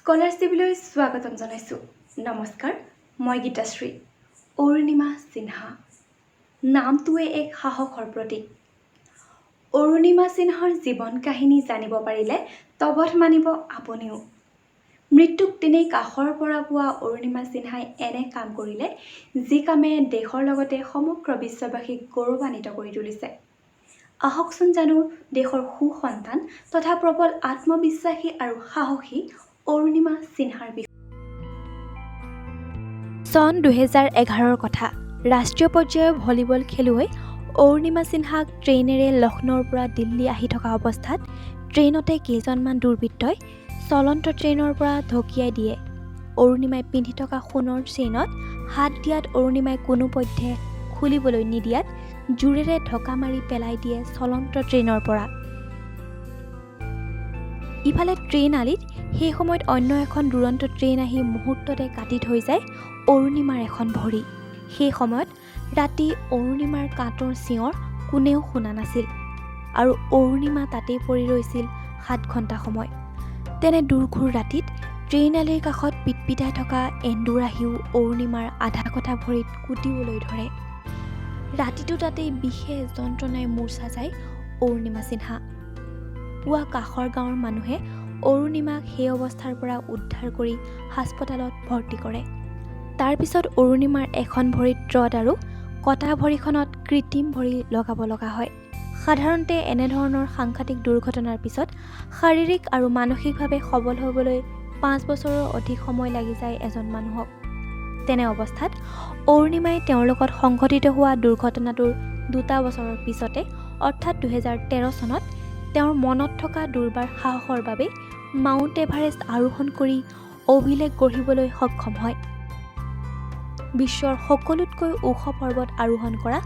স্কলাৰশ্বিপলৈ স্বাগতম জনাইছোঁ। নমস্কাৰ, মই গীতাশ্ৰী। অৰুণিমা সিনহা নামটোৱে এক সাহসৰ প্ৰতীক। অৰুণিমা সিনহাৰ জীৱন কাহিনী জানিব পাৰিলে তবধ মানিব আপুনিও। মৃত্যুক তেনেই কাষৰ পৰা পোৱা অৰুণিমা সিনহাই এনে কাম কৰিলে যি কামে দেশৰ লগতে সমগ্ৰ বিশ্ববাসীক গৌৰৱান্বিত কৰি তুলিছে। আহকচোন জানো দেশৰ সুসন্তান তথা প্ৰবল আত্মবিশ্বাসী আৰু সাহসী অৰুণিমা সিনহাৰ বিষয়ে। চন 2011ৰ কথা। ৰাষ্ট্ৰীয় পৰ্যায়ৰ ভলীবল খেলুৱৈ অৰুণিমা সিনহাক ট্ৰেইনেৰে লক্ষ্ণৌৰ পৰা দিল্লী আহি থকা অৱস্থাত ট্ৰেইনতে কেইজনমান দুৰ্বৃত্তই চলন্ত ট্ৰেইনৰ পৰা ঢকিয়াই দিয়ে। অৰুণিমাই পিন্ধি থকা সোণৰ চেইনত হাত দিয়াত অৰুণিমাই কোনোপধ্যে খুলিবলৈ নিদিয়াত জোৰেৰে ঢকা মাৰি পেলাই দিয়ে চলন্ত ট্ৰেইনৰ পৰা। ইফালে ট্ৰেইন আলিত সেই সময়ত অন্য এখন দুৰন্ত ট্ৰেইন আহি মুহূৰ্ততে কাটি থৈ যায় অৰুণিমাৰ এখন ভৰি। সেই সময়ত ৰাতি অৰুণিমাৰ কাঁতৰ চিঞৰ কোনেও শুনা নাছিল আৰু অৰুণিমা তাতেই পৰি ৰৈছিল 7 ঘণ্টা সময়। তেনে দুৰ্ঘোৰ ৰাতিত ট্ৰেইন আলিৰ কাষত পিটপিটাই থকা এন্দুৰ আহিও অৰুণিমাৰ আধা কটা ভৰিত কুটিবলৈ ধৰে। ৰাতিটো তাতেই বিশেষ যন্ত্ৰণাই মূৰ্ছা যায় অৰুণিমা সিনহা। পুৱা কাষৰ গাঁৱৰ মানুহে অৰুণিমাক সেই অৱস্থাৰ পৰা উদ্ধাৰ কৰি হাস্পতালত ভৰ্তি কৰে। তাৰ পিছত অৰুণিমাৰ এখন ভৰিত ৰড আৰু কটা ভৰিখনত কৃত্ৰিম ভৰি লগাব লগা হয়। সাধাৰণতে এনেধৰণৰ সাংঘাতিক দুৰ্ঘটনাৰ পিছত শাৰীৰিক আৰু মানসিকভাৱে সবল হ'বলৈ 5 বছৰৰ অধিক সময় লাগি যায় এজন মানুহক। তেনে অৱস্থাত অৰুণিমাই তেওঁৰ লগত সংঘটিত হোৱা দুৰ্ঘটনাটোৰ 2 বছৰৰ পিছতে অৰ্থাৎ 2013 চনত তেওঁৰ মনত থকা দুৰ্বাৰ সাহসৰ বাবে মাউণ্ট এভাৰেষ্ট আৰোহণ কৰি অভিলেখ গঢ়িবলৈ সক্ষম হয়। বিশ্বৰ সকলোতকৈ ওখ পৰ্বত আৰোহণ কৰা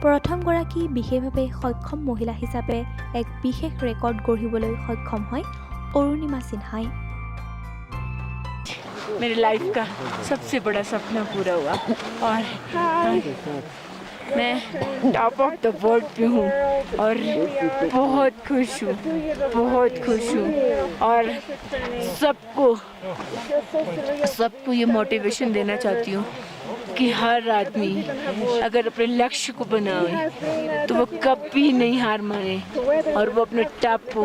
প্ৰথমগৰাকী বিশেষভাৱে সক্ষম মহিলা হিচাপে এক বিশেষ ৰেকৰ্ড গঢ়িবলৈ সক্ষম হয় অৰুণিমা সিনহাই। मेरे लाइफ का सबसे बड़ा सपना पूरा हुआ और मैं टॉप ऑफ द वर्ल्ड पे हूँ और बहुत खुश हूँ और सबको ये मोटिवेशन देना चाहती हूँ कि हर आदमी अगर अपने लक्ष्य को बनाए तो वो कभी नहीं हार माने और वो अपने टॉप को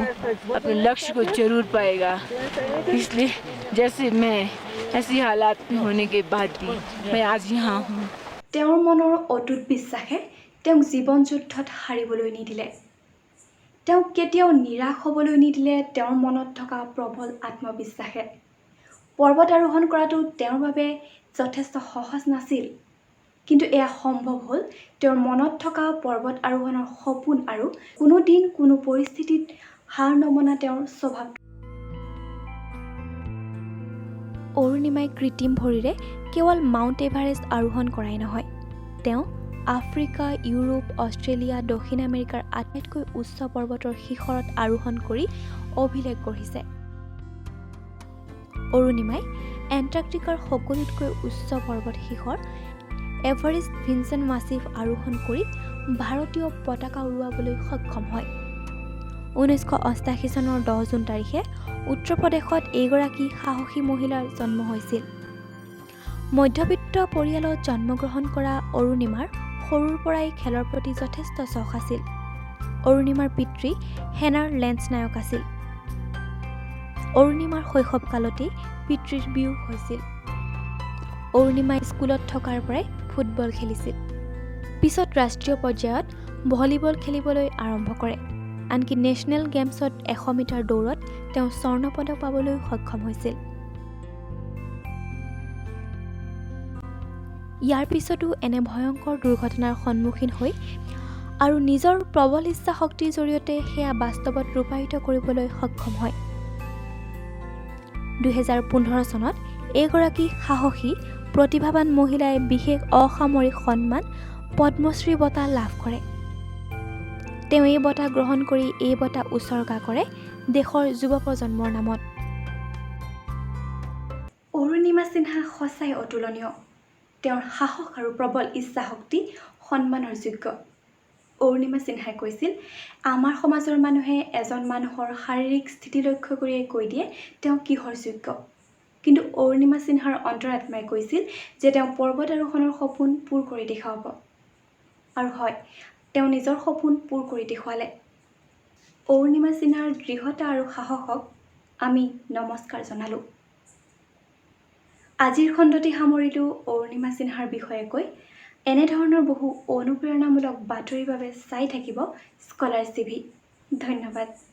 अपने लक्ष्य को जरूर पाएगा। इसलिए जैसे मैं ऐसी हालात में होने के बाद भी मैं आज यहाँ हूँ। তেওঁৰ মনৰ অটুট বিশ্বাসে তেওঁক জীৱন যুদ্ধত হাৰিবলৈ নিদিলে। তেওঁক কেতিয়াও নিৰাশ হ'বলৈ নিদিলে তেওঁৰ মনত থকা প্ৰবল আত্মবিশ্বাসে। পৰ্বত আৰোহণ কৰাটো তেওঁৰ বাবে যথেষ্ট সহজ নাছিল, কিন্তু এয়া সম্ভৱ হ'ল তেওঁৰ মনত থকা পৰ্বত আৰোহণৰ সপোন আৰু কোনো দিন কোনো পৰিস্থিতিত হাৰ নমনা তেওঁৰ স্বভাৱ। অৰুণিমাই কৃত্ৰিম ভৰিৰে কেৱল মাউণ্ট এভাৰেষ্ট আৰোহণ কৰাই নহয়, তেওঁ আফ্ৰিকা, ইউৰোপ, অষ্ট্ৰেলিয়া, দক্ষিণ আমেৰিকাৰ আটাইতকৈ উচ্চ পৰ্বতৰ শিখৰত আৰোহণ কৰি অভিলেখ গঢ়িছে। অৰুণিমাই এণ্টাৰ্কটিকাৰ সকলোতকৈ উচ্চ পৰ্বত শিখৰ এভাৰেষ্ট ভিনচেণ্ট মাছিভ আৰোহণ কৰি ভাৰতীয় পতাকা উৰুৱাবলৈ সক্ষম হয়। 1988 চনৰ 10 জুন তাৰিখে উত্তৰ প্ৰদেশত এইগৰাকী সাহসী মহিলাৰ জন্ম হৈছিল। মধ্যবিত্ত পৰিয়ালত জন্মগ্ৰহণ কৰা অৰুণিমাৰ সৰুৰ পৰাই খেলৰ প্ৰতি যথেষ্ট চখ আছিল। অৰুণিমাৰ পিতৃ সেনাৰ লেন্স নায়ক আছিল। অৰুণিমাৰ শৈশৱকালতেই পিতৃৰ বিয়োগ হৈছিল। অৰুণিমাই স্কুলত থকাৰ পৰাই ফুটবল খেলিছিল। পিছত ৰাষ্ট্ৰীয় পৰ্যায়ত ভলীবল খেলিবলৈ আৰম্ভ কৰে। আনকি নেশ্যনেল গেমছত 100 মিটাৰ দৌৰত তেওঁ স্বৰ্ণ পদক পাবলৈ সক্ষম হৈছিল। ইয়াৰ পিছতো এনে ভয়ংকৰ দুৰ্ঘটনাৰ সন্মুখীন হৈ আৰু নিজৰ প্ৰবল ইচ্ছা শক্তিৰ জৰিয়তে সেয়া বাস্তৱত ৰূপায়িত কৰিবলৈ সক্ষম হয়। 2015 চনত এইগৰাকী সাহসী প্ৰতিভাৱান মহিলাই বিশেষ অসামৰিক সন্মান পদ্মশ্ৰী বঁটা লাভ কৰে। তেওঁ এই বঁটা গ্ৰহণ কৰি এই বঁটা উৎসৰ্গা কৰে দেশৰ যুৱ প্ৰজন্মৰ নামত। অৰুণিমা সিনহা সঁচাই অতুলনীয়। তেওঁৰ সাহস আৰু প্ৰবল ইচ্ছা শক্তি সন্মানৰ যোগ্য। অৰুণিমা সিনহাই কৈছিল, আমাৰ সমাজৰ মানুহে এজন মানুহৰ শাৰীৰিক স্থিতি লক্ষ্য কৰিয়ে কৈ দিয়ে তেওঁ কিহৰ যোগ্য। কিন্তু অৰুণিমা সিনহাৰ অন্তৰাত্মাই কৈছিল যে তেওঁ পৰ্বত আৰোহণৰ সপোন পূৰ কৰি দেখুৱাব। আৰু হয়, তেওঁ নিজৰ সপোন পূৰ কৰি দেখুৱালে। অৰুণিমা সিনহাৰ দৃঢ়তা আৰু সাহসক আমি নমস্কাৰ জনালোঁ। আজিৰ খণ্ডটি সামৰিলোঁ অৰুণিমা সিনহাৰ বিষয়ে কৈ। এনেধৰণৰ বহু অনুপ্ৰেৰণামূলক বাতৰিৰ বাবে চাই থাকিব স্কলাৰ TV। ধন্যবাদ।